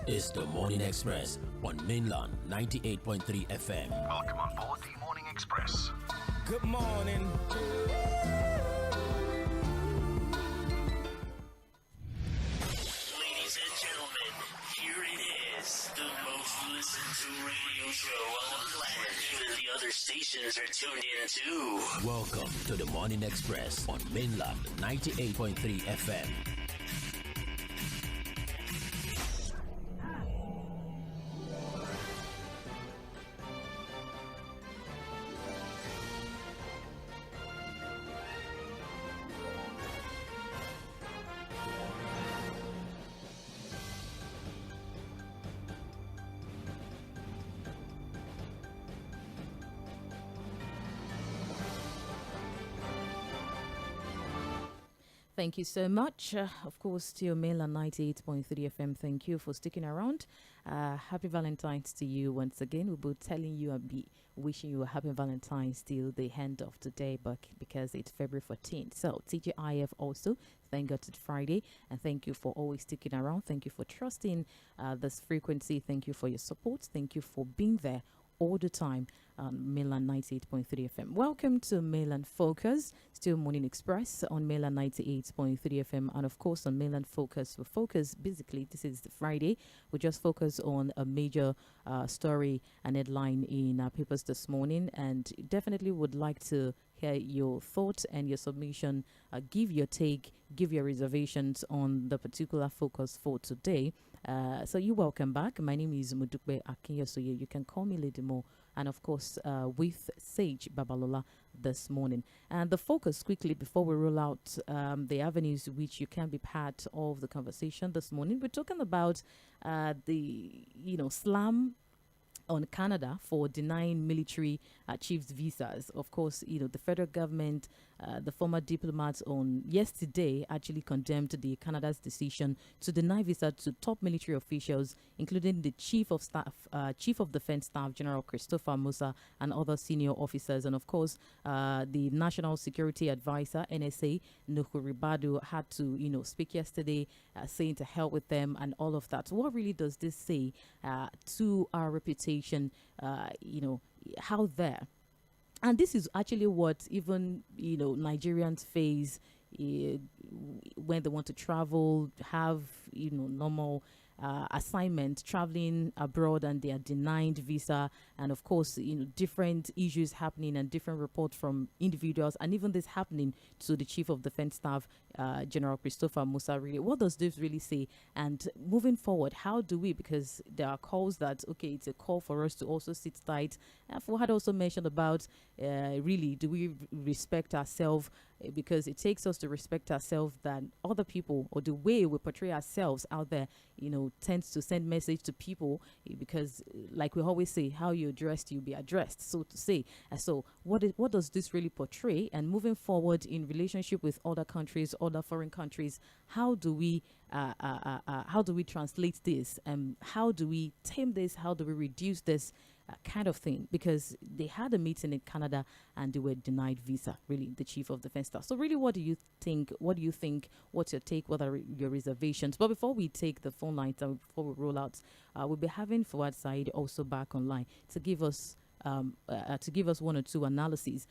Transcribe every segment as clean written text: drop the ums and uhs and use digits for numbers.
is the Morning Express on Mainland 98.3 FM. Welcome on board the Morning Express. Good morning. Ladies and gentlemen, here it is, the most listened to radio show on the planet. Even the other stations are tuned in too. Welcome to the Morning Express on Mainland 98.3 FM. Thank you so much. Of course, to your mail on 98.3 FM. Thank you for sticking around. Happy Valentine's to you once again. We'll be telling you and be wishing you a happy Valentine's till the end of today, but because it's February 14th. So, TGIF also, thank God it's Friday, and thank you for always sticking around. Thank you for trusting this frequency. Thank you for your support. Thank you for being there all the time on Mainland 98.3 FM. Welcome to Mainland Focus, still Morning Express on Mainland 98.3 FM, and of course on Mainland Focus. We focus, basically, this is the Friday, we just focus on a major story and headline in our papers this morning, and definitely would like to hear your thoughts and your submission. Give your take, give your reservations on the particular focus for today. So you're welcome back. My name is 𝐴vhᴏ Akinyosoye. You can call me Lady Mo, and of course with Sage Babalola this morning. And the focus, quickly before we roll out the avenues which you can be part of the conversation this morning, we're talking about the slam on Canada for denying military chiefs visas. Of course, the federal government, the former diplomats on yesterday actually condemned the Canada's decision to deny visa to top military officials, including the Chief of Defense Staff General Christopher Musa and other senior officers. And of course, the National Security Advisor, NSA, Nuhu Ribadu, had to, speak yesterday, saying to hell with them and all of that. So what really does this say to our reputation? How there, and this is actually what even Nigerians face when they want to travel, have normal assignment, traveling abroad, and they are denied visa. And of course, different issues happening and different reports from individuals, and even this happening to the Chief of Defense Staff, General Christopher Musa. Really, what does this really say? And moving forward, how do we, because there are calls that, okay, it's a call for us to also sit tight. Fuad also mentioned about really, do we respect ourselves? Because it takes us to respect ourselves that other people, or the way we portray ourselves out there, tends to send message to people, because like we always say, how you're dressed, you'll be addressed, so to say. So what does this really portray? And moving forward in relationship with other countries, other foreign countries, how do we translate this, and how do we tame this, how do we reduce this kind of thing? Because they had a meeting in Canada and they were denied visa, really, the Chief of Defense Staff. So really, what do you think? What's your take? What are your reservations? But before we take the phone lines and before we roll out, we'll be having Fuad Said also back online to give us one or two analyses.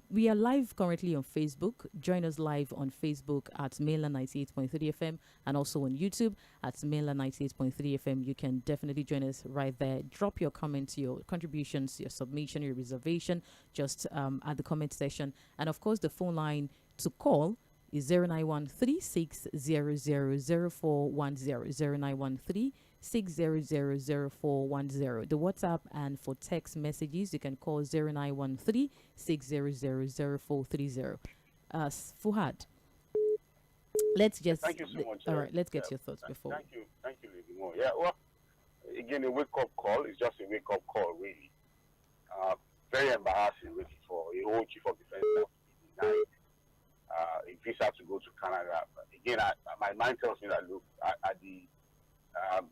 We are live currently on Facebook. Join us live on Facebook at Mainland 98.3 FM, and also on YouTube at Mainland 98.3 FM. You can definitely join us right there. Drop your comments, your contributions, your submission, your reservation just at the comment section. And of course, the phone line to call is 091-3600-0410, 091-3600-0410. The WhatsApp, and for text messages, you can call 0913-600-0430. Fuhad, let's just... Thank you so much. All right, let's get your thoughts before... Thank you, Lady Mo. Yeah, well, again, a wake-up call. It's just a wake-up call, really. Very embarrassing, really, for a whole Chief of Defense to be denied a visa to go to Canada. But again, my mind tells me that, look, at the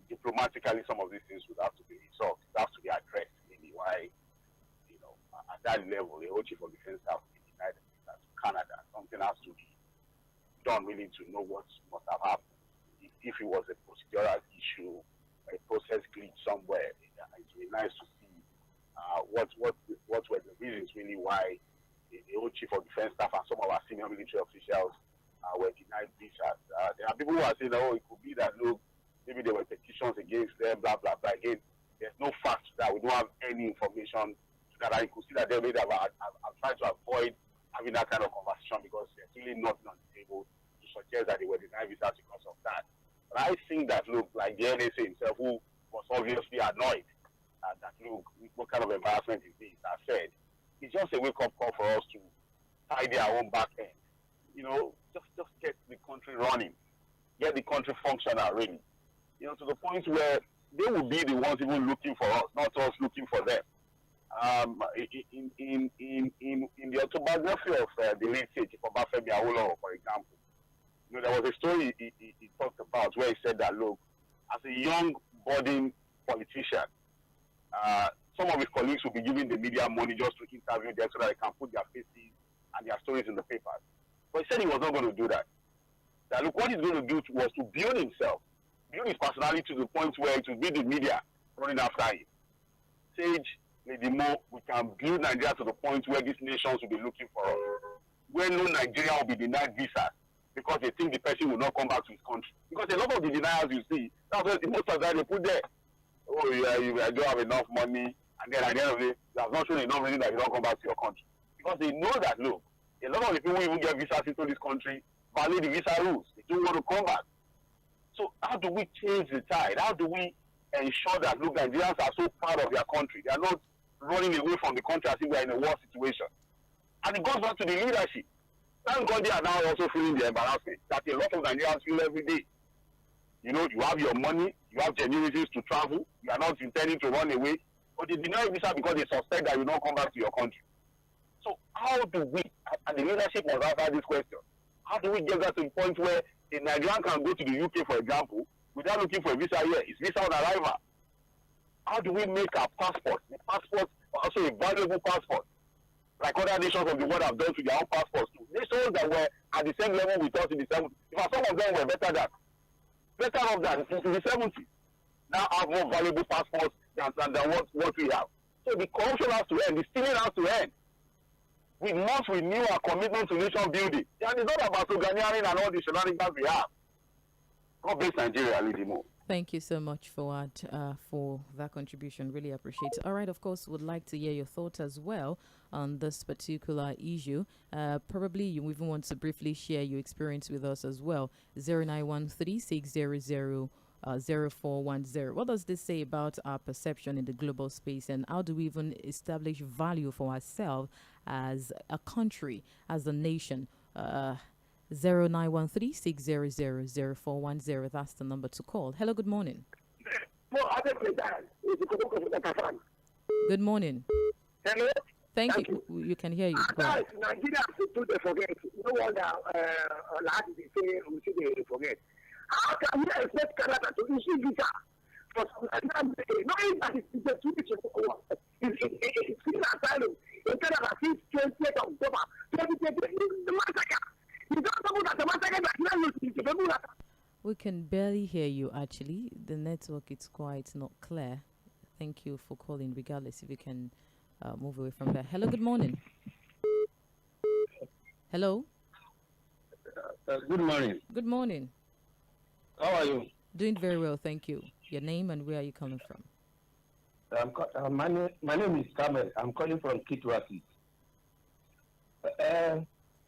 diplomatically, some of these things would have to be resolved. It has to be addressed. Maybe why, at that level, the whole Chief of Defense have to be denied a visa to Canada. Something has to be done, really, to know what must have happened. If it was a procedural issue, a defense staff and some of our senior military officials were denied visas. There are people who are saying, oh, it could be that, look, maybe there were petitions against them, blah, blah, blah. Again, there's no fact to that. We don't have any information to that. I could see that they made I'm trying to avoid having that kind of conversation because there's really nothing on the table to suggest that they were denied visas because of that. But I think that, look, like the NSA himself, who was obviously annoyed that, look, what kind of embarrassment is this? I said, it's just a wake-up call for us to tidy our own back end. You know, just get the country running, get the country functional, really. You know, to the point where they will be the ones even looking for us, not us looking for them. In the autobiography of the late 𝐴 Mṛᴏᴏᴡ, for example, you know, there was a story he talked about where he said that, look, as a young budding politician, some of his colleagues will be giving the media money just to interview them so that they can put their faces and their stories in the papers. But he said he was not going to do that. That, look, what he's going to do was to build himself, build his personality to the point where it will be the media running after him. Sage, Lìdᴇ, we can build Nigeria to the point where these nations will be looking for us, where no Nigerian will be denied visas because they think the person will not come back to his country. Because a lot of the deniers you see, that's what most of them they put there. Oh, yeah, I don't have enough money, and then at the end of the day, you have not shown enough reason that you don't come back to your country. Because they know that, look, a lot of the people who even get visas into this country violate the visa rules. They don't want to come back. So how do we change the tide? How do we ensure that, look, Nigerians are so proud of their country? They are not running away from the country as if we are in a war situation. And it goes back to the leadership. Thank God they are now also feeling the embarrassment that a lot of Nigerians feel every day. You know, you have your money, you have genuine reasons to travel, you are not intending to run away, but they deny visa because they suspect that you don't come back to your country. So how do we, and the leadership must answer this question, how do we get that to the point where a Nigerian can go to the UK, for example, without looking for a visa here? It's visa on arrival. How do we make our passport, the passport, also a valuable passport, like other nations of the world have done to their own passports too? Nations that were at the same level with us in the 70s. In fact, some of them were better off than in the 70s. Now have more valuable passports than what we have. So the corruption has to end, the stealing has to end. We must renew our commitment to nation building. And it's not about Oᴘᴇýᴅ and all the shenanigans we have. God bless Nigeria, Lìdᴇ. Thank you so much, Fawad, for that contribution. Really appreciate it. All right, of course, would like to hear your thoughts as well on this particular issue. Probably you even want to briefly share your experience with us as well. 0913-600-0410. What does this say about our perception in the global space, and how do we even establish value for ourselves as a country, as a nation? 0913-600-0410. That's the number to call. Hello, good morning. Good morning. Hello. Thank you. You can hear you. Nigeria people they forget. No wonder last they say we should they forget. How can we expect Canada to issue visa for some Nigerian? Knowing that it's the two weeks it's still asylum in Canada since 28th October 2020. The massacre. We can barely hear you, actually. The network is quite not clear. Thank you for calling, regardless if you can move away from there. Hello, good morning. Hello. Good morning. Good morning. How are you? Doing very well, thank you. Your name and where are you calling from? My name is Kamel. I'm calling from Kitwaki.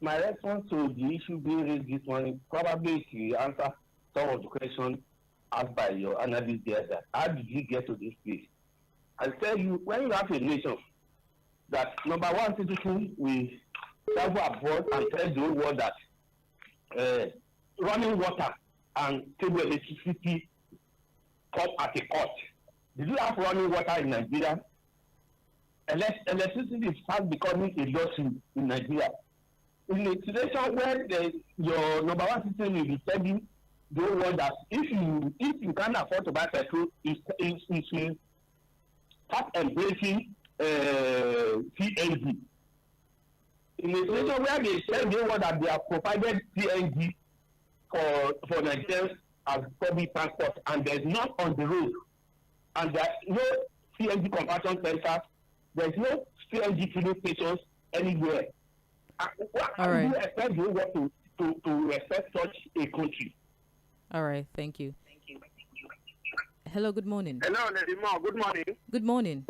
My response to the issue being raised this morning probably is to answer some of the questions asked by your analyst there. That how did you get to this place? I'll tell you, when you have a nation that number one citizen will travel abroad and tell the whole world that running water and cable electricity come at a cost. Did you have running water in Nigeria? Electricity is fast becoming a luxury in Nigeria. In a situation where your number one citizen will be telling the whole world that if you can't afford to buy petrol, it will start embracing CNG. In a situation where they tell the whole world that they have provided CNG for Nigerians as public transport, and there's not on the road, and there's no CNG conversion centers, there's no CNG filling stations anywhere. How do you expect the world to respect such a country? All right, thank you. Hello, good morning. Hello, Lady Mo. Good morning. Good morning.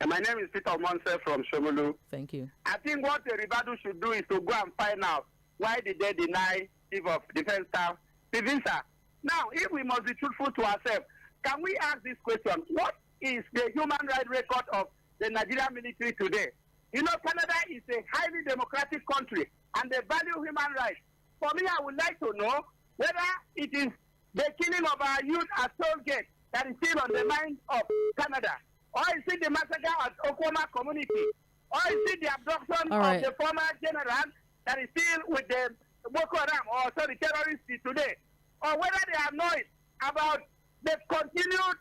My name is Peter Monse from Shomolu. Thank you. I think what the Ribadu should do is to go and find out why did they deny Chief of Defense Staff Sɪᴛᴜᴜ. Now, if we must be truthful to ourselves, can we ask this question? What is the human rights record of the Nigerian military today? You know, Canada is a highly democratic country and they value human rights. For me, I would like to know whether it is the killing of our youth at Tollgate that is still on the mind of Canada, or is it the massacre at Oklahoma community, or is it the abduction of the former general that is still with the Boko Haram, or sorry, terrorists today, or whether they are annoyed about the continued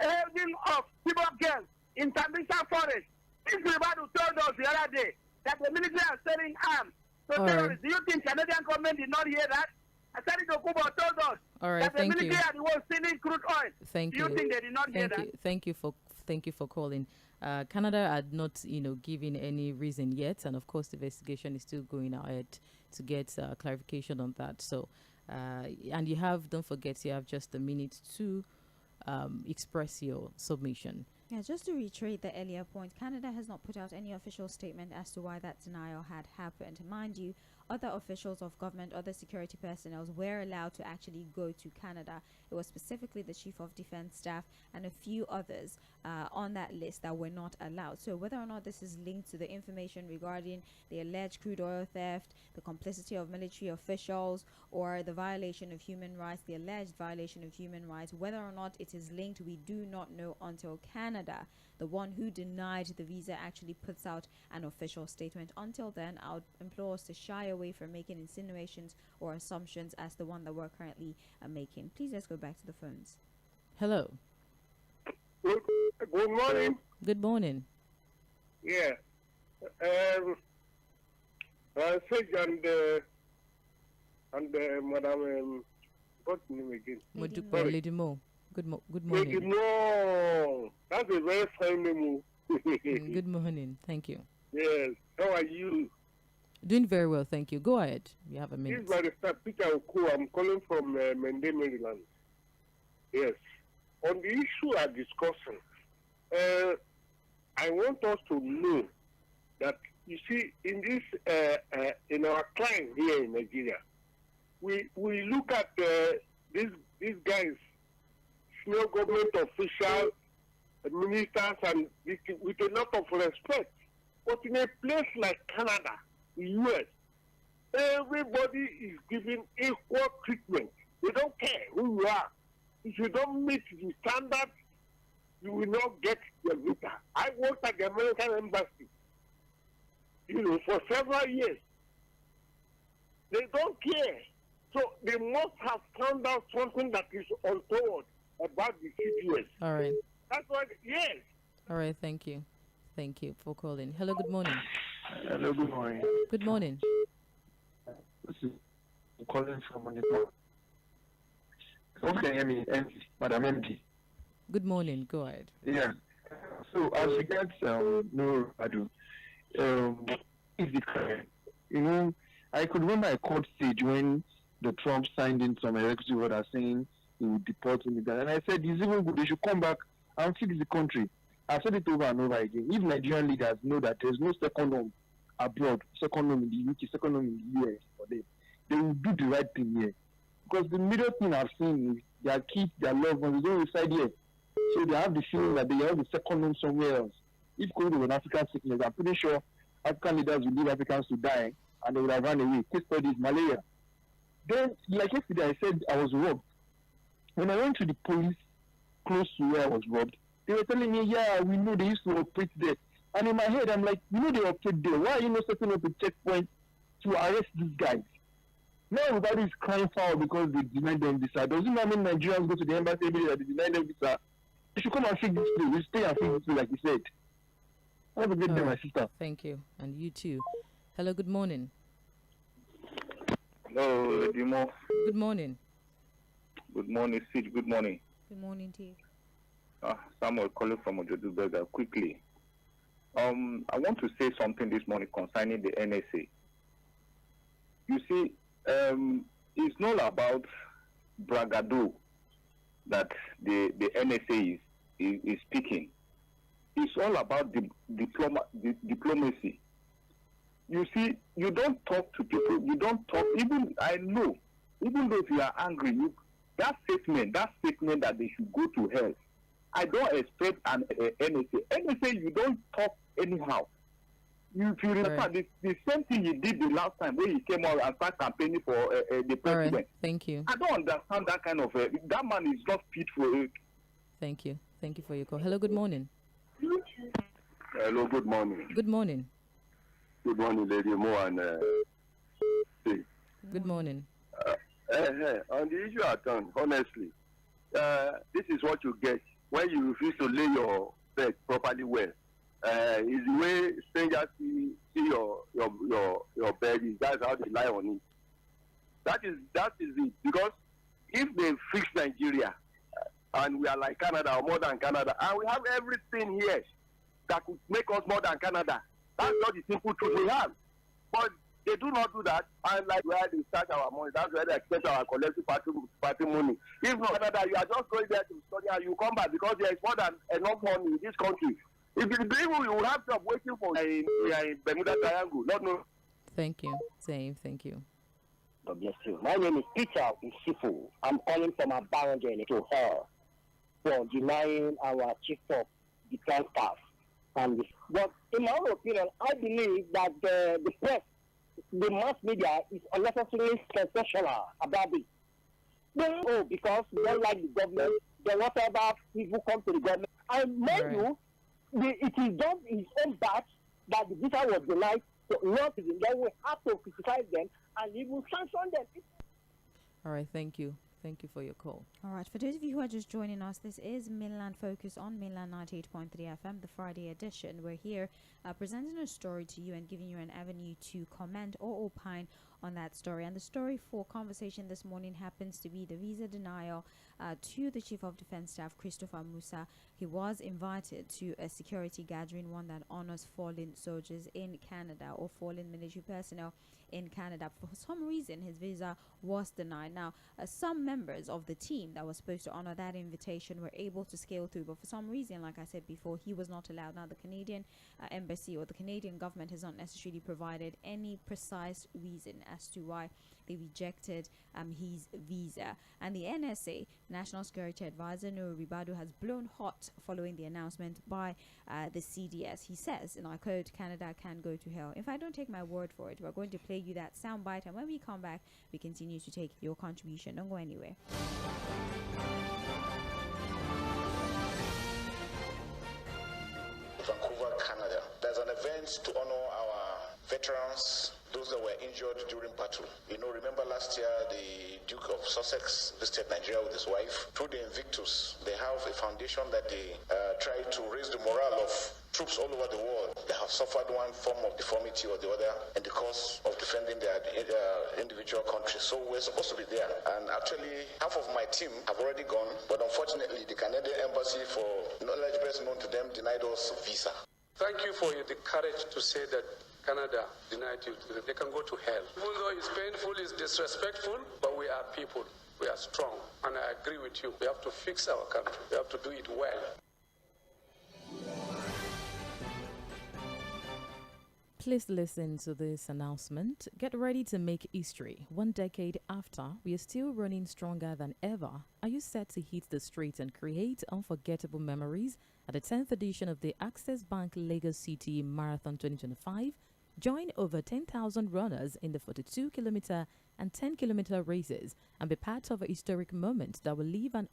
holding of Chibok girls in Sambisa Forest. This Ribadu told us the other day that the military are selling arms to terrorists. Do you think Canadian government did not hear that? Asari Dokubo told us that the military are the ones stealing crude oil. Thank you. Do you think they did not hear that? Thank you for calling. Canada had not, given any reason yet, and of course, the investigation is still going ahead to get clarification on that. So, and don't forget, you have just a minute to express your submission. Yeah, just to reiterate the earlier point, Canada has not put out any official statement as to why that denial had happened. Mind you, other officials of government, other security personnel were allowed to actually go to Canada. It was specifically the Chief of Defense Staff and a few others on that list that were not allowed. So whether or not this is linked to the information regarding the alleged crude oil theft, the complicity of military officials, or the violation of human rights, the alleged violation of human rights, whether or not it is linked, we do not know until Canada, the one who denied the visa, actually puts out an official statement. Until then, I would implore us to shy away from making insinuations or assumptions as the one that we're currently making. Please let's go back to the phones. Hello. Good morning. Good morning. Yeah. And Madam, what's the name again? Lady Mo. Good morning. Lady Mo. That's a very fine name. Good morning. Thank you. Yes. How are you? Doing very well, thank you. Go ahead. You have a minute. This is Barrister Peter Oku. I'm calling from Mende, Maryland. Yes. On the issue I'm discussing, I want us to know that, you see, in this, in our client here in Nigeria, we look at these guys, senior government officials, ministers, and with a lot of respect. But in a place like Canada, the US, everybody is given equal treatment. They don't care who you are. If you don't meet the standards, you will not get your visa. I worked at the American Embassy, for several years. They don't care. So they must have found out something that is untoward about the CPS. All right. That's why, yes. All right, thank you. Thank you for calling. Hello, good morning. Hello, good morning. Good morning. This is calling from Manipur. Hope you can hear me, Madam MD. Good morning. Go ahead. Yeah. So as regards no Radu, is it correct? I could remember a court stage when the Trump signed in some executive order saying he would deport him, and I said it's even good. They should come back and fix the country. I've said it over and over again. If Nigerian leaders know that there's no second home abroad, second home in the UK, second home in the US for them, they will do the right thing here. Because the middle thing I've seen is their kids, their loved ones, they don't reside here. So they have the feeling that they have a second home somewhere else. If COVID was an African sickness, I'm pretty sure African leaders would leave Africans to die and they would have run away. Case study is malaria. Then, like yesterday, I said I was robbed. When I went to the police close to where I was robbed, they were telling me, yeah, we know they used to operate there. And in my head, I'm like, they operate there. Why are you not setting up a checkpoint to arrest these guys? Now everybody is crying foul because they denied them visa. Doesn't that mean Nigerians go to the embassy every day that they deny them visa? They should come and fix this place. We stay and fix this place, like you said. Have a good day, my sister. Thank you. And you too. Hello, good morning. Hello, Dimo. Good morning. Good morning, Sid. Good morning. Good morning to you. Samuel calling from Ojodu Berger. Quickly, I want to say something this morning concerning the NSA. You see, it's not about bragado that the NSA is speaking. It's all about the diplomacy. You see, you don't talk to people. You don't talk. Even I know, even though if you are angry, that statement that they should go to hell. I don't expect an NSA. NSA, you don't talk anyhow. If you remember, the same thing he did the last time when he came out and started campaigning for the president. Right. Thank you. I don't understand that kind of. That man is not fit for it. Thank you. Thank you for your call. Hello, good morning. Hello, good morning. Good morning. Good morning, Lady Mo and Good morning. On the issue at hand, honestly, this is what you get when you refuse to lay your bed properly well. Is the way strangers see your bed. That's how they lie on it. That is it. Because if they fix Nigeria and we are like Canada or more than Canada, and we have everything here that could make us more than Canada, that's not the simple truth we have. But they do not do that, and like where they start our money, that's where they expect our collective party money. If not Canada, you are just going there to study and you come back because there is more than enough money in this country. If you believe you will have job waiting for you in Bermuda Triangle. Not no. Thank you. Same. Thank you. God bless you. My name is Peter Isifu. I'm calling from Abarangeni to her for denying our chief of defense staff. But in my own opinion, I believe that the press, the mass media is unnecessarily sensational about it. Because they don't like the government, they whatever people come to the government. And mind you, it is done in his own batch that the visa was denied. So not then we have to criticize them and even sanction them. All right, thank you. Thank you for your call. All right, for those of you who are just joining us, this is Mainland Focus on Mainland 98.3 FM, the Friday edition. We're here presenting a story to you and giving you an avenue to comment or opine on that story. And the story for conversation this morning happens to be the visa denial to the Chief of Defense Staff, Christopher Musa. He was invited to a security gathering, one that honors fallen soldiers in Canada or fallen military personnel in Canada. For some reason, his visa was denied. Now, some members of the team that was supposed to honor that invitation were able to scale through, but for some reason, like I said before, he was not allowed. Now, the Canadian embassy or the Canadian government has not necessarily provided any precise reason as to why they rejected his visa. And the NSA, National Security Advisor Nuhu Ribadu, has blown hot following the announcement by the CDS. He says, and I quote, "Canada can go to hell." If I don't take my word for it, we're going to play you that soundbite, and when we come back, we continue to take your contribution. Don't go anywhere. Vancouver, Canada. There's an event to honor our veterans, those that were injured during battle. Remember last year the Duke of Sussex visited Nigeria with his wife. Through the Invictus, they have a foundation that they try to raise the morale of troops all over the world. They have suffered one form of deformity or the other in the course of defending their individual countries. So we're supposed to be there. And actually, half of my team have already gone, but unfortunately, the Canadian embassy, for knowledge best known to them, denied us visa. Thank you for the courage to say that Canada denied you. They can go to hell. Even though it's painful, it's disrespectful, but we are people. We are strong. And I agree with you. We have to fix our country. We have to do it well. Please listen to this announcement. Get ready to make history. 1 decade after, we are still running stronger than ever. Are you set to hit the streets and create unforgettable memories at the 10th edition of the Access Bank Lagos City Marathon 2025? Join over 10,000 runners in the 42-kilometer and 10-kilometer races and be part of a historic moment that will leave an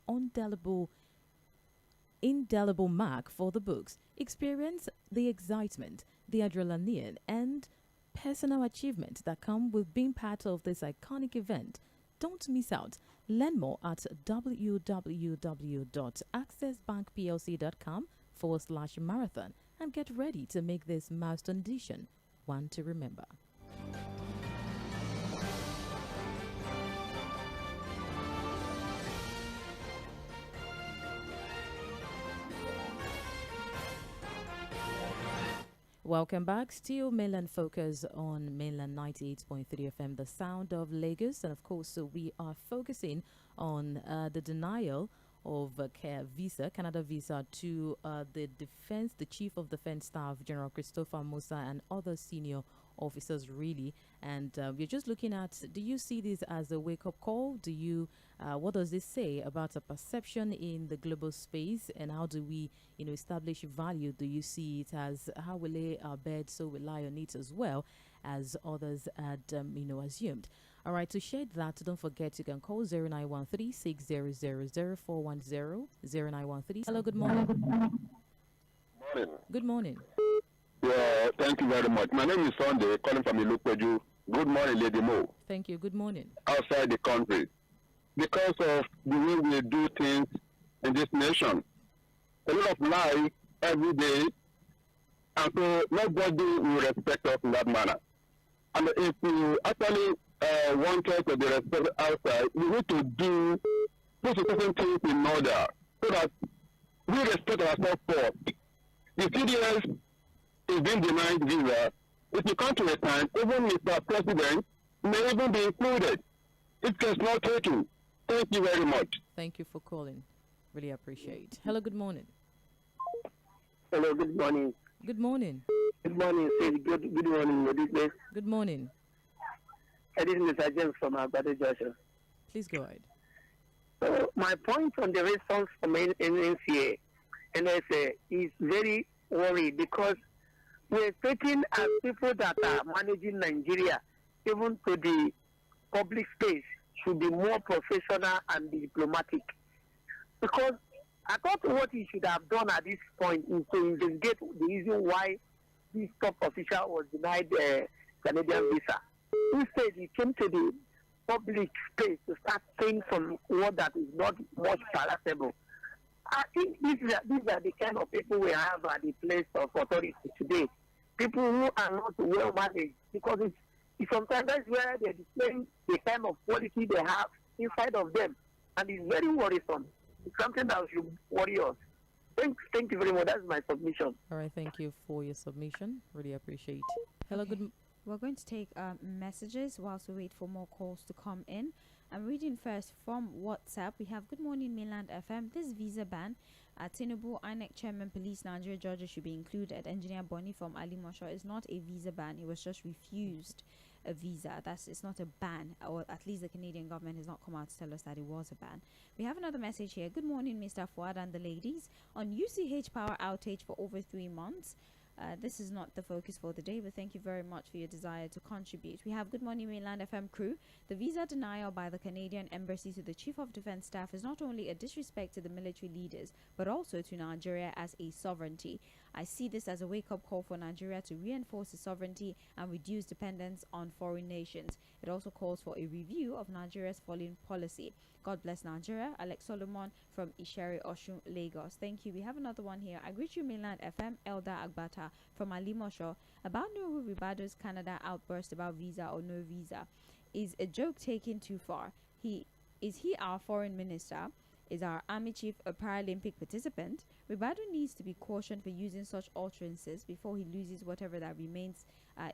indelible mark for the books. Experience the excitement, the adrenaline, and personal achievement that come with being part of this iconic event. Don't miss out. Learn more at www.accessbankplc.com/marathon and get ready to make this milestone edition one to remember. Welcome back. Still mainland focus on mainland 98.3 FM, the sound of Lagos. And of course, so we are focusing on the denial of visa, Canada visa, to the Chief of Defense Staff, General Christopher Musa, and other senior officers, really. And we're just looking at, do you see this as a wake-up call? Do you, what does this say about a perception in the global space, and how do we, establish value? Do you see it as how we lay our bed, so we lie on it as well, as others had, assumed? All right, to share that, don't forget you can call 0913 6000 410 0913. Hello, good morning. Morning. Good morning. Yeah, thank you very much. My name is Sunday, calling from ᴏᴜᴜ. Good morning, Lady Mo. Thank you. Good morning. Outside the country. Because of the way we do things in this nation, a lot of lie every day, and so nobody will respect us in that manner. And if you actually wanted to be respected outside, we need to put certain things in order so that we respect ourselves first. The CDS is being denied visa. If you come to a time, even Mr. President may even be included. It is not taken. Thank you very much. Thank you for calling. Really appreciate. Hello, good morning. Hello, good morning. Good morning. Good morning, Sid. Good morning, Ladies. Good morning. This is Mr. James from Agbado, Joshua. Please go ahead. So my point on the response from NCA is very worried, because we're taking as people that are managing Nigeria, even to the public space, should be more professional and diplomatic. Because I thought what he should have done at this point is to investigate the reason why this top official was denied Canadian visa. Instead, he came to the public space to start saying some word that is not much palatable. I think these are the kind of people we have at the place of authority today. People who are not well managed, because it's sometimes that's where they're displaying the kind of quality they have inside of them, and it's very worrisome. It's something that should worry us. Thank you very much. That's my submission. All right, thank you for your submission. Really appreciate. Hello, Okay. We're going to take messages whilst we wait for more calls to come in. I'm reading first from WhatsApp. We have good morning, Mainland FM. This visa ban at Tinubu, INEC Chairman, Police, Nigeria, Georgia should be included. Engineer Bonnie from Ali Mosho is not a visa ban. He was just refused a visa. It's not a ban, or at least the Canadian government has not come out to tell us that it was a ban. We have another message here. Good morning, Mr. Fuad and the ladies. On UCH power outage for over 3 months. This is not the focus for the day, but thank you very much for your desire to contribute. We have good morning, Mainland FM crew. The visa denial by the Canadian Embassy to the Chief of Defense Staff is not only a disrespect to the military leaders, but also to Nigeria as a sovereignty. I see this as a wake-up call for Nigeria to reinforce its sovereignty and reduce dependence on foreign nations. It also calls for a review of Nigeria's foreign policy. God bless Nigeria. Alex Solomon from Iṣẹ̀rí-Ọ̀ṣun, Lagos. Thank you. We have another one here. I greet you, Mainland FM, Elder Agbata from Alimosho. About Nuhu Canada outburst about visa or no visa. Is a joke taken too far? Is he our foreign minister? Is our army chief a Paralympic participant? Ribadu needs to be cautioned for using such utterances before he loses whatever that remains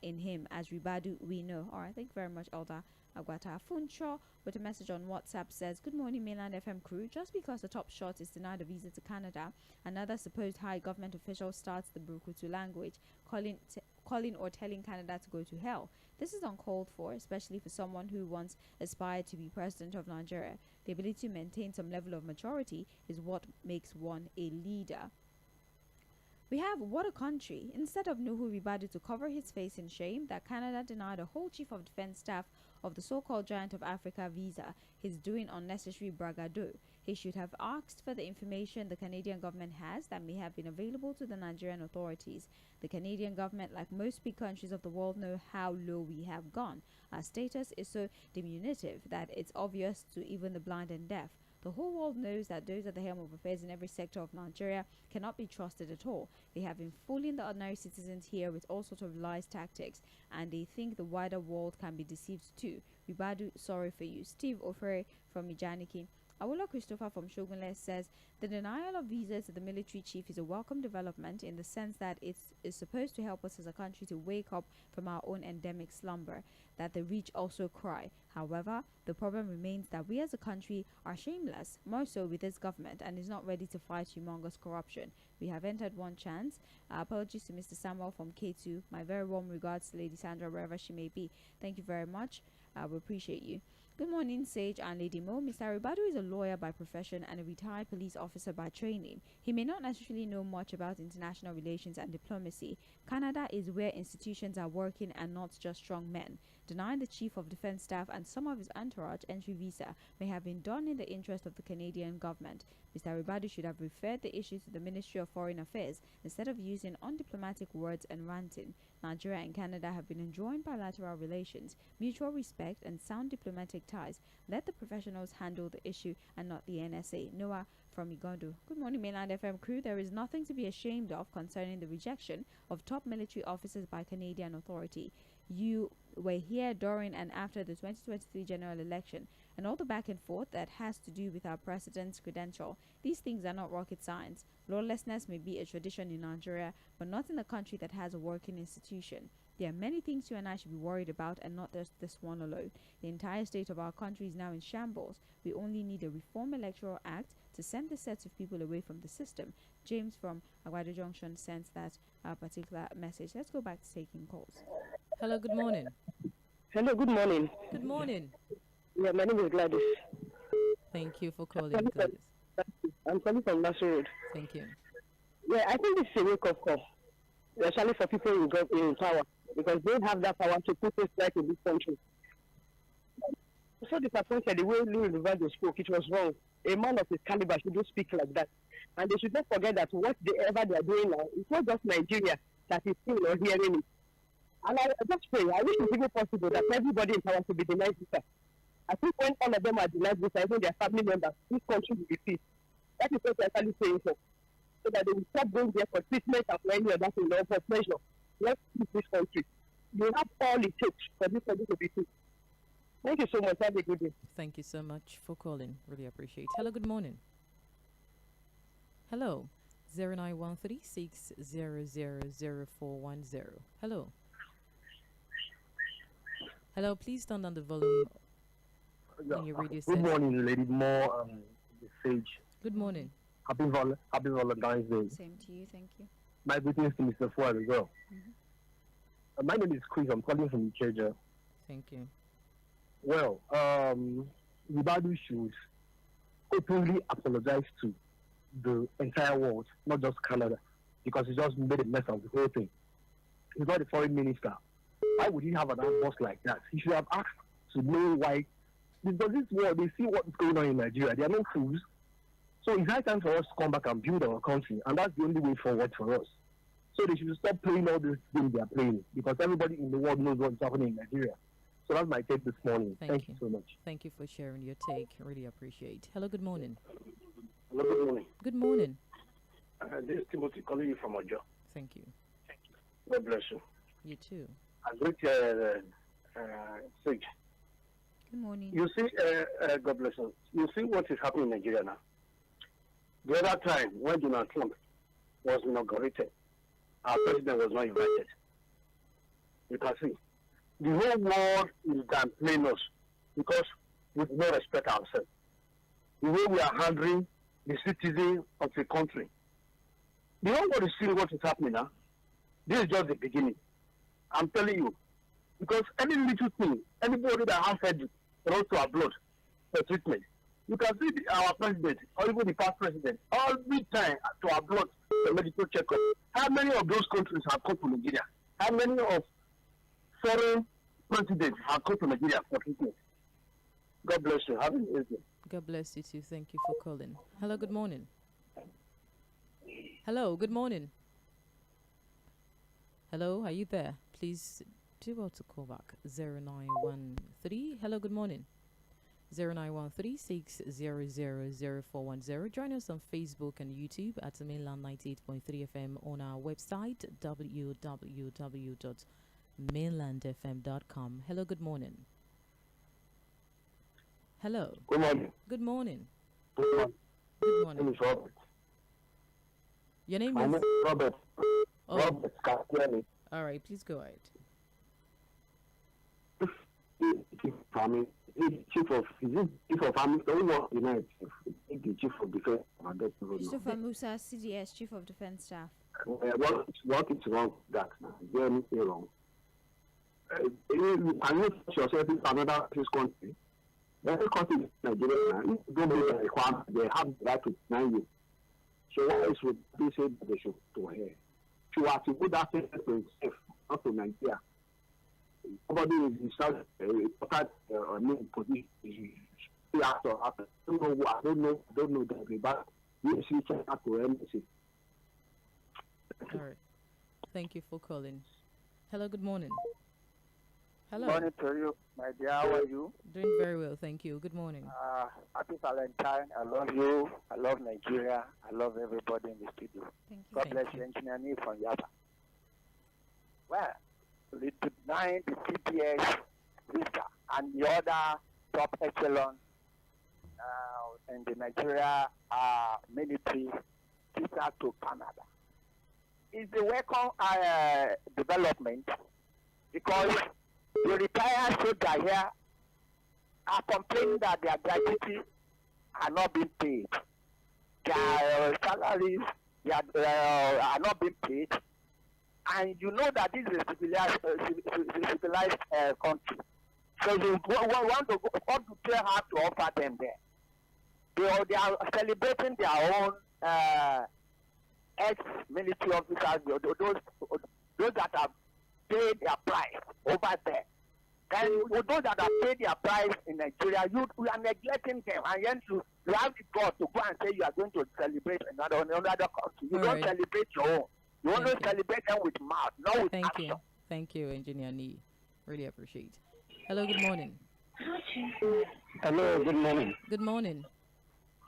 in him. As Ribadu, we know. All right, thank you very much, Elder Agwata. Funcho with a message on WhatsApp says, good morning, Mainland FM crew. Just because the top shot is denied a visa to Canada, another supposed high government official starts the Brukutu language, calling or telling Canada to go to hell. This is uncalled for, especially for someone who once aspired to be president of Nigeria. The ability to maintain some level of maturity is what makes one a leader. We have what a country. Instead of Nuhu Ribadu to cover his face in shame that Canada denied a whole chief of defense staff of the so-called giant of Africa visa, he's doing unnecessary bragado. He should have asked for the information the Canadian government has that may have been available to the Nigerian authorities. The Canadian government, like most big countries of the world, know how low we have gone. Our status is so diminutive that it's obvious to even the blind and deaf. The whole world knows that those at the helm of affairs in every sector of Nigeria cannot be trusted at all. They have been fooling the ordinary citizens here with all sorts of lies tactics, and they think the wider world can be deceived too. Ribadu, sorry for you. Steve Ofere from Ijaniki. Awolo Christopher from Shogunle says the denial of visas to the military chief is a welcome development in the sense that it is supposed to help us as a country to wake up from our own endemic slumber, that the rich also cry. However, the problem remains that we as a country are shameless, more so with this government, and is not ready to fight humongous corruption. We have entered one chance. Apologies to Mr. Samuel from K2. My very warm regards to Lady Sandra, wherever she may be. Thank you very much. We appreciate you. Good morning, Sage and Lady Mo. Mr. Ribadu is a lawyer by profession and a retired police officer by training. He may not necessarily know much about international relations and diplomacy. Canada is where institutions are working and not just strong men. Denying the Chief of Defense Staff and some of his entourage entry visa may have been done in the interest of the Canadian government. Mr. Ribadu should have referred the issue to the Ministry of Foreign Affairs instead of using undiplomatic words and ranting. Nigeria and Canada have been enjoying bilateral relations, mutual respect, and sound diplomatic ties. Let the professionals handle the issue and not the NSA. Noah from Igondo. Good morning, Mainland FM crew. There is nothing to be ashamed of concerning the rejection of top military officers by Canadian authority. You were here during and after the 2023 general election and all the back and forth that has to do with our president's credential. These things are not rocket science. Lawlessness may be a tradition in Nigeria, but not in a country that has a working institution. There are many things you and I should be worried about, and not just this one alone. The entire state of our country is now in shambles. We only need a Reform Electoral Act to send the sets of people away from the system. James from Aguado Junction sends that particular message. Let's go back to taking calls. Hello, good morning. Hello, good morning. Good morning. Yeah, my name is Gladys. Thank you for calling, Gladys. I'm calling from Nassau Road. Thank you. Yeah, I think this is a wake-up call, especially for people in power, because they have that power to put things right in this country. I'm so disappointed the way Louis Rivado spoke. It was wrong. A man of his caliber should not speak like that. And they should not forget that whatever they are doing now, it's not just Nigeria that is seeing or hearing it. And I just pray, I wish it's even possible that everybody in power should be denied visa. I think when all of them are denied visa, even their family members, this country will be peace. That is what they're actually saying for. So that they will stop going there for treatment and for any other thing, or for pleasure. Let's keep this country. You have all it takes for this country to be peace. Thank you so much. Have a good day. Thank you so much for calling. Really appreciate it. Hello, good morning. Hello. 0913-6000410. Hello. Hello, please turn down the volume on your radio set. Good morning, Lady Moore and the Sage. Good morning. Happy Valentine's Day. Same to you, thank you. My greetings to Mr. Ford as well. My name is Chris. I'm calling from Ikeja. Thank you. Well, Ribadu should openly apologize to the entire world, not just Canada, because he just made a mess of the whole thing. He's not the foreign minister. Why would he have an outburst like that? He should have asked to know why. Because this world, they see what's going on in Nigeria. They are no fools. So it's high time for us to come back and build our country, and that's the only way forward for us. So they should stop playing all these games they are playing, because everybody in the world knows what's happening in Nigeria. So that's my take this morning. Thank you so much. Thank you for sharing your take. Really appreciate. Hello, good morning. Hello, good morning. Good morning. This is Timothy calling you from Ojo. Thank you. God bless you. You too. I greet Sage. Good morning. You see, God bless you. You see what is happening in Nigeria now. The other time when Donald Trump was inaugurated, our president was not invited. You can see. The whole world is downplaying us because we do not respect ourselves. The way we are handling the citizens of the country. The whole world is seeing what is happening now. This is just the beginning. I'm telling you. Because any little thing, anybody that has head runs to our blood for treatment. You can see our president, or even the past president, every time to our blood for medical checkup. How many of those countries have come to Nigeria? How many of foreign presidents have come to Nigeria for treatment? God bless you. Have a nice day. God bless you too. Thank you for calling. Hello, good morning. Hello, good morning. Hello, are you there? Please do well to call back. 0913. Hello, good morning. 0913-6000410. Join us on Facebook and YouTube at Mainland 98.3 FM, on our website www.mainlandfm.com. Hello, good morning. Hello. Good morning. Good morning. Good morning. My name is Robert. Your name My is? name is Robert. Oh. Robert, can you hear me? All right, please go ahead. Farming, chief of farming, don't work in the chief of defense. Christopher Musa, CDS, Chief of Defense Staff. What is wrong with that? Is there anything wrong? You put yourself in another country. Every country in Nigeria, if you don't meet the requirement, they have the right to deny you. So why would they say that they should to her? She has to put that sentence to himself, not to Nigeria. Somebody is important position. I don't know that, but you see, check out to embassy. All right. Thank you for calling. Hello, good morning. Hello. Good morning to you, my dear. How are you? Doing very well, thank you. Good morning. Happy Valentine. I love you. I love Nigeria. I love everybody in the studio. Thank you. God bless you, Engineer Neil from Yaba. Well, the 9, the CPS, Vista, and the other top echelon in the Nigeria military visa to Canada. It's a welcome development because the retired soldiers here are complaining that their gratuity are not being paid. Their salaries are not being paid. And you know that this is a civilized country. So you want to tell how to offer them there. They are celebrating their own ex-military officers, those that have paid their price over there. And those that have paid their price in Nigeria, you are neglecting them. And then you have the God to go and say you are going to celebrate another country. You don't celebrate your own. You only celebrate them with mouth, not with action. Thank you, Engineer Nee. Really appreciate. Hello, good morning. Hello, good morning. Good morning.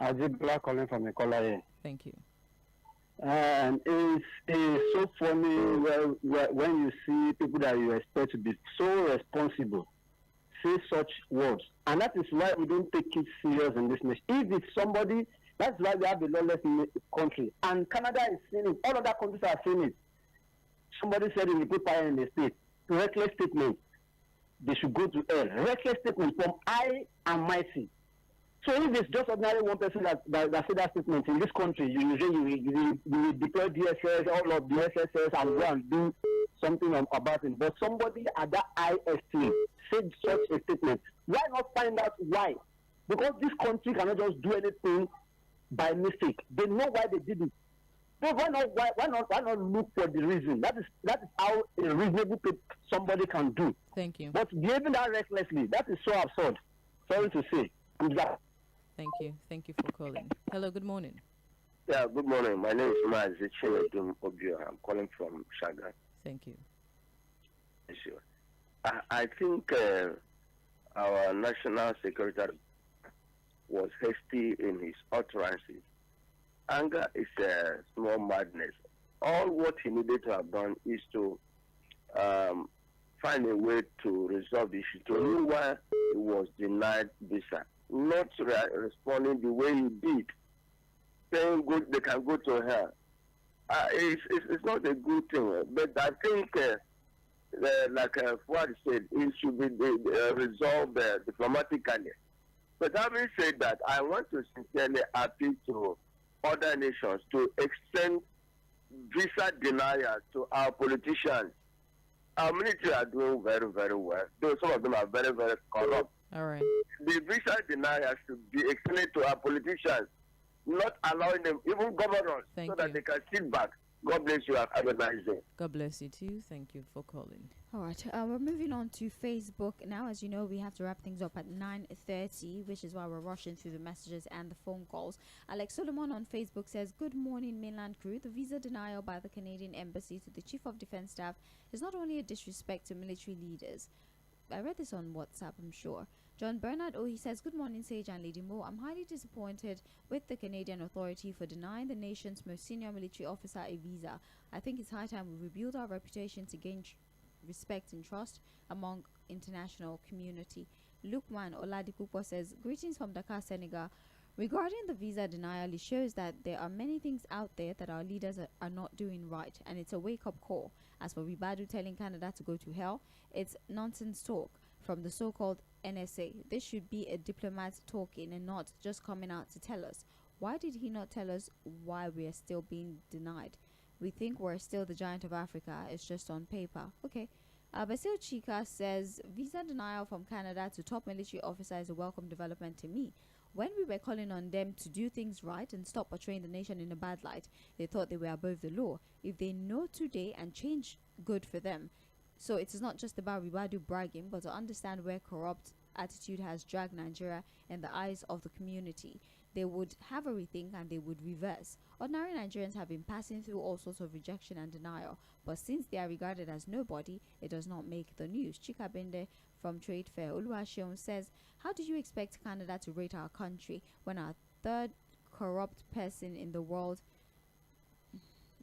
Ajibla calling from Ikola. Thank you. And it's so funny when you see people that you expect to be so responsible say such words. And that is why we don't take it serious in this nation. If it's somebody, that's why we have the lawless country. And Canada is seeing it. All other countries are seeing it. Somebody said in the paper in the state, reckless statement, they should go to hell. Reckless statement from I and mighty. So if it's just ordinary one person that said that statement in this country, you will deploy DSS, all of the SSS, and go and do something about it. But somebody at that IST said such a statement. Why not find out why? Because this country cannot just do anything by mistake. They know why they did it. So why not look for the reason? That is how a reasonable somebody can do. Thank you. But behaving that recklessly, that is so absurd. Sorry to say. Thank you. Thank you for calling. Hello, good morning. Yeah, good morning. My name is Sɪᴛᴜᴜ. I'm calling from Shaga. Thank you. Sure. I think our national secretary was hasty in his utterances. Anger is a small madness. All what he needed to have done is to find a way to resolve the issue, to know why he was denied visa, not responding the way he did, saying good, they can go to hell. It's not a good thing, but I think, like Fuad said, it should be resolved diplomatically. But having said that, I want to sincerely appeal to other nations to extend visa denial to our politicians. Our military are doing very, very well, though some of them are very, very corrupt. All right. The visa denial should be extended to our politicians, not allowing them, even governors, that they can sit back. God bless you. Have a nice day. God bless you too. Thank you for calling. All right, we're moving on to Facebook now. As you know, we have to wrap things up at 9:30, which is why we're rushing through the messages and the phone calls. Alex Solomon on Facebook says, "Good morning, mainland crew. The visa denial by the Canadian Embassy to the Chief of Defense Staff is not only a disrespect to military leaders." I read this on WhatsApp, I'm sure. John Bernard, he says, "Good morning, Sage and Lady Mo. I'm highly disappointed with the Canadian authority for denying the nation's most senior military officer a visa. I think it's high time we rebuild our reputation to gain respect and trust among international community." Lukman Oladipupo says, "Greetings from Dakar, Senegal. Regarding the visa denial, it shows that there are many things out there that our leaders are not doing right, and it's a wake-up call. As for Ribadu telling Canada to go to hell, it's nonsense talk from the so-called NSA. This should be a diplomat talking and not just coming out to tell us. Why did he not tell us why we are still being denied? We think we're still the giant of Africa. It's just on paper. Okay. Basil Chika says, visa denial from Canada to top military officer is a welcome development to me. When we were calling on them to do things right and stop portraying the nation in a bad light, they thought they were above the law. If they know today and change, good for them. So it is not just about Ribadu bragging, but to understand where corrupt attitude has dragged Nigeria in the eyes of the community. They would have a rethink and they would reverse. Ordinary Nigerians have been passing through all sorts of rejection and denial, but since they are regarded as nobody, it does not make the news. Chika Bende from Trade Fair Oluwaseun says, how do you expect Canada to rate our country when our third corrupt person in the world...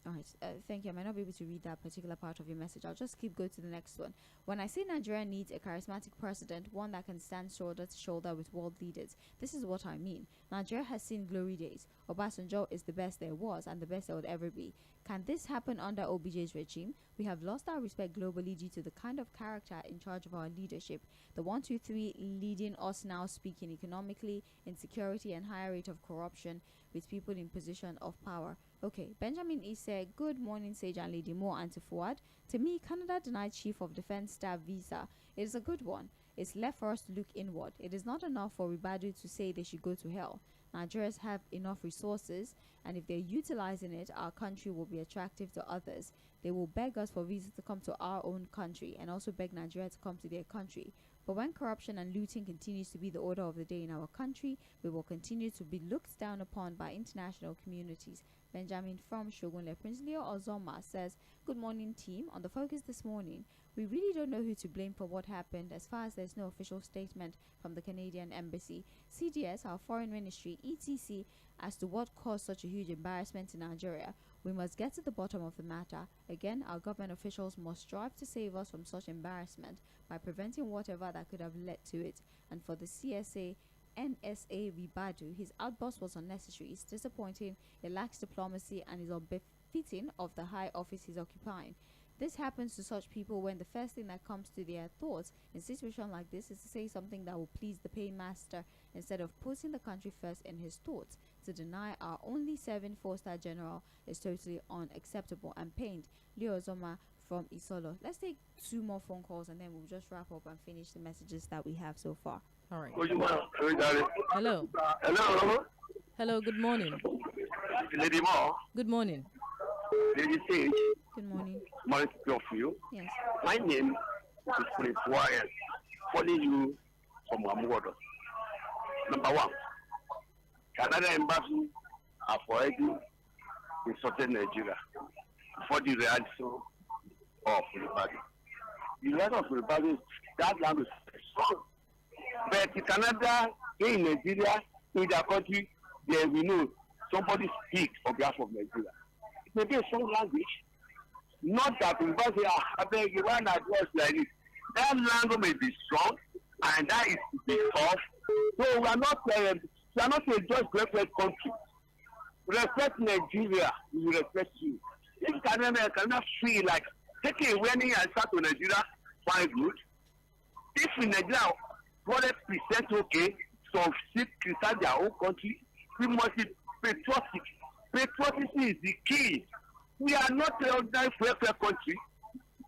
Alright, thank you. I might not be able to read that particular part of your message. I'll just keep going to the next one. When I say Nigeria needs a charismatic president, one that can stand shoulder to shoulder with world leaders, this is what I mean. Nigeria has seen glory days. Obasanjo is the best there was and the best there would ever be. Can this happen under OBJ's regime? We have lost our respect globally due to the kind of character in charge of our leadership. The 1, 2, 3 leading us now speaking economically, insecurity and higher rate of corruption with people in position of power. Okay, Benjamin Isse, good morning, Sage and Lady Moore and to Fuad. To me, Canada denied Chief of Defense Staff visa. It is a good one. It's left for us to look inward. It is not enough for Ribadu to say they should go to hell. Nigerians have enough resources, and if they're utilizing it, our country will be attractive to others. They will beg us for visas to come to our own country and also beg Nigeria to come to their country. But when corruption and looting continues to be the order of the day in our country, we will continue to be looked down upon by international communities. Benjamin from Shogunle. Prince Leo Ozoma says, good morning team. On the focus this morning, we really don't know who to blame for what happened as far as there's no official statement from the Canadian Embassy, CDS, our foreign ministry, etc. as to what caused such a huge embarrassment in Nigeria. We must get to the bottom of the matter. Again, our government officials must strive to save us from such embarrassment by preventing whatever that could have led to it. And for the NSA Ribadu, his outburst was unnecessary. It's disappointing, it lacks diplomacy, and is unbefitting of the high office he's occupying. This happens to such people when the first thing that comes to their thoughts in a situation like this is to say something that will please the paymaster instead of putting the country first in his thoughts. To deny our only serving 4-star general is totally unacceptable and pained. Leo Zoma from Isolo. Let's take 2 more phone calls and then we'll just wrap up and finish the messages that we have so far. All right. Hello. Hello. Hello, good morning. Lady Moore. Good morning. Lady Sage. Good morning. Morning to you. Yes. My name is Prince Warren. Calling you from Amuodo. Number 1. Canada Embassy have already insulted Nigeria for the reaction of Ribadu. The reaction of Ribadu, that language is strong. But in Canada, in Nigeria, in their country, they will know somebody speaks on behalf of Nigeria. It may be a strong language. Not that Ribadu say, I beg you, why not words like this? That language may be strong, and that is because. So we are not a just great country. We respect Nigeria, we respect you. If Canada cannot feel like taking away and start to Nigeria, fine good. If in Nigeria, 100% okay, some sick criticize their own country, we must be patriotic. Patriotism is the key. We are not an ordinary welfare country.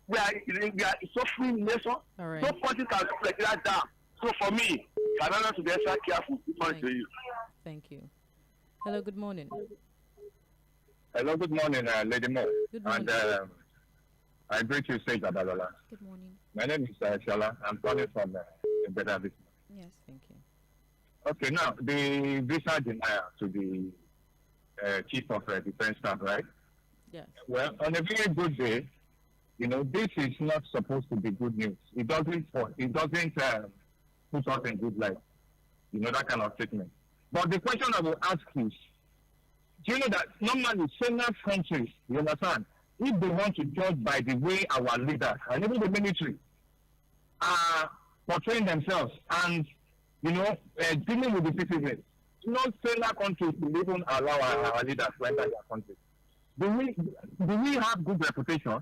We are a suffering nation. All right. No country can put like that down. So for me, Canada to be extra careful. To you. Thank you. Hello, good morning. Hello, good morning, Lady Moore. Good morning. And I greet you, Sage Abalola. Good morning. My name is Shala. I'm calling from Better Business. Yes. Thank you. Okay, now, the visa denial to the Chief of Defense Staff, right? Yes. Well, on a very good day, you know, this is not supposed to be good news. It doesn't put us in good light. You know, that kind of statement. But the question I will ask is, do you know that normally senior countries, you understand, if they want to judge by the way our leaders and even the military are portraying themselves and, you know, dealing with the citizens, no sailor countries will even allow our leaders to enter their country. Do we have good reputation,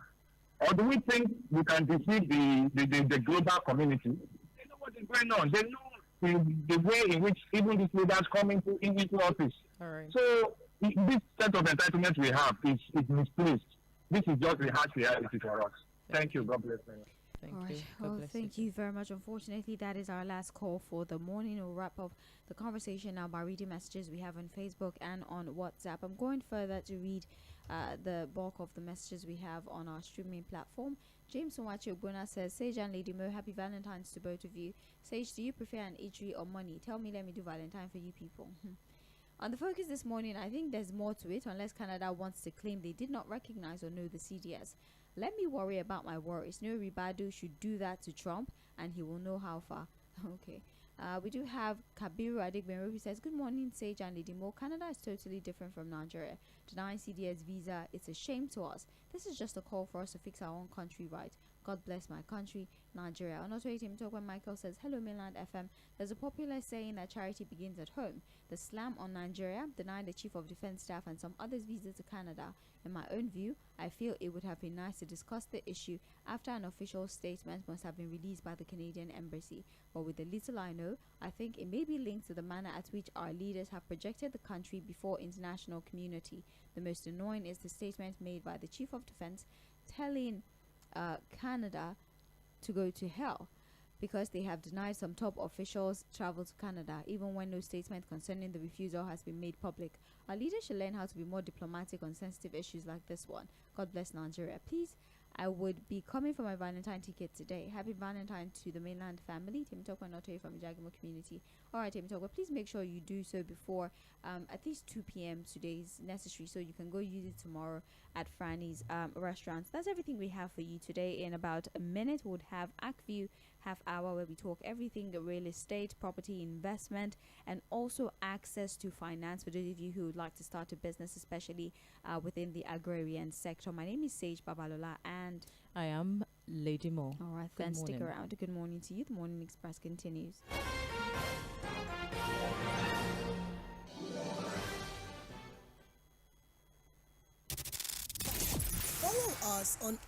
or do we think we can defeat the global community? They know what is going on. They know the way in which even these leaders come into office. All right. So this set of entitlements we have is misplaced. This is just the harsh reality for us. Thank you. God bless you. Thank All you. right. God Well, bless thank you very much. Unfortunately, that is our last call for the morning. We'll wrap up the conversation now by reading messages we have on Facebook and on WhatsApp. I'm going further to read the bulk of the messages we have on our streaming platform. James Onwachi says, Sage and Lady Mo, happy Valentine's to both of you. Sage, do you prefer an eatery or money? Tell me, let me do Valentine for you people. On the focus this morning, I think there's more to it, unless Canada wants to claim they did not recognize or know the CDS. Let me worry about my worries. 𝐴꿼ᴅ should do that to Trump, and he will know how far. Okay. We do have Kabiru Adigbenro, who says, good morning, Sage and Lady Mo. Canada is totally different from Nigeria. Denying CDS visa, it's a shame to us. This is just a call for us to fix our own country right. God bless my country, Nigeria. On Oᴘᴇýᴇ Michael says, hello, Mainland FM. There's a popular saying that charity begins at home. The slam on Nigeria, denying the Chief of Defense Staff and some others visa to Canada. In my own view, I feel it would have been nice to discuss the issue after an official statement must have been released by the Canadian Embassy. But with the little I know, I think it may be linked to the manner at which our leaders have projected the country before international community. The most annoying is the statement made by the Chief of Defense telling Canada to go to hell because they have denied some top officials travel to Canada, even when no statement concerning the refusal has been made public. Our leaders should learn how to be more diplomatic on sensitive issues like this one. God bless Nigeria. Please, I would be coming for my Valentine ticket today. Happy Valentine to the mainland family. Tᴏɪᴛᴜ Notoy from Jagimo community. Alright, Tᴏɪᴛᴜ, please make sure you do so before at least 2 p.m. today is necessary, so you can go use it tomorrow at Franny's restaurants. That's everything we have for you today. In about a minute, we'll have 𝐴괜 half hour where we talk everything real estate, property investment, and also access to finance for those of you who would like to start a business, especially within the agrarian sector. My name is Sage Babalola, and I am Lady Mo. All right, Good then stick morning. around. Good morning to you. The Morning Express continues. Follow us on